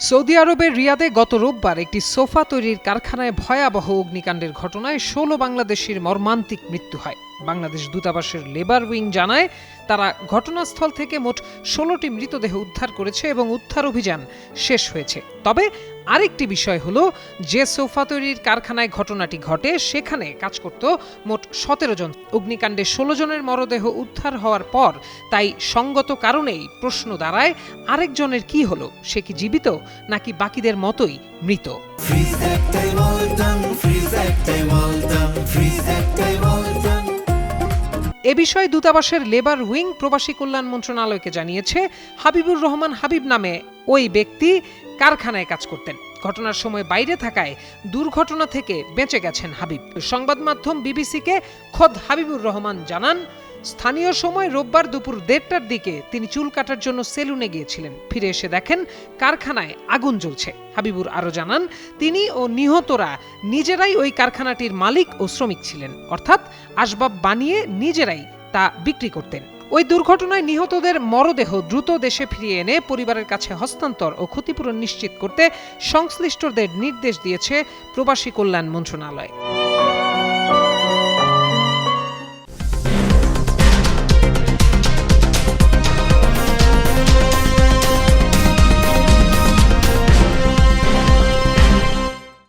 Saudi আরবের রিয়াদে গত রোববার একটি সোফা তৈরির কারখানায় ভয়াবহ অগ্নিকাণ্ডের ঘটনায় ১৬ বাংলাদেশির মর্মান্তিক মৃত্যু হয়। বাংলাদেশ দূতাবাসের লেবার উইং জানায়, তারা ঘটনাস্থল থেকে মোট ১৬টি মৃতদেহ উদ্ধার করেছে এবং উদ্ধার অভিযান শেষ হয়েছে। তবে আরেকটি বিষয় হলো, যে সোফা তৈরির কারখানায় ঘটনাটি ঘটে সেখানে কাজ করত মোট ১৭ জন। অগ্নিকাণ্ডে ১৬ জনের মরদেহ উদ্ধার হওয়ার পর তাই সঙ্গত কারণেই প্রশ্ন দাঁড়ায়, আরেকজনের কি হলো? সে কি জীবিত নাকি বাকিদের মতোই মৃত? এ বিষয়ে দূতাবাসের লেবার উইং প্রবাসী কল্যাণ মন্ত্রণালয়কে জানিয়েছে, হাবিবুর রহমান হাবিব নামে ওই ব্যক্তি কারখানায় কাজ করতেন। ঘটনার সময় বাইরে থাকায় দুর্ঘটনা থেকে বেঁচে গেছেন হাবিব। সংবাদ মাধ্যম বিবিসিকে খোদ হাবিবুর রহমান জানান, স্থানীয় সময় রোববার দুপুর ১:৩০টার দিকে তিনি চুল কাটার জন্য সেলুনে গিয়েছিলেন। ফিরে এসে দেখেন কারখানায় আগুন জ্বলছে। হাবিবুর আরও জানান, তিনি ও নিহতরা নিজেরাই ওই কারখানাটির মালিক ও শ্রমিক ছিলেন, অর্থাৎ আসবাব বানিয়ে নিজেরাই তা বিক্রি করতেন। ওই দুর্ঘটনায় নিহতদের মরদেহ দ্রুত দেশে ফিরিয়ে এনে পরিবারের কাছে হস্তান্তর ও ক্ষতিপূরণ নিশ্চিত করতে সংশ্লিষ্টদের নির্দেশ দিয়েছে প্রবাসী কল্যাণ মন্ত্রণালয়।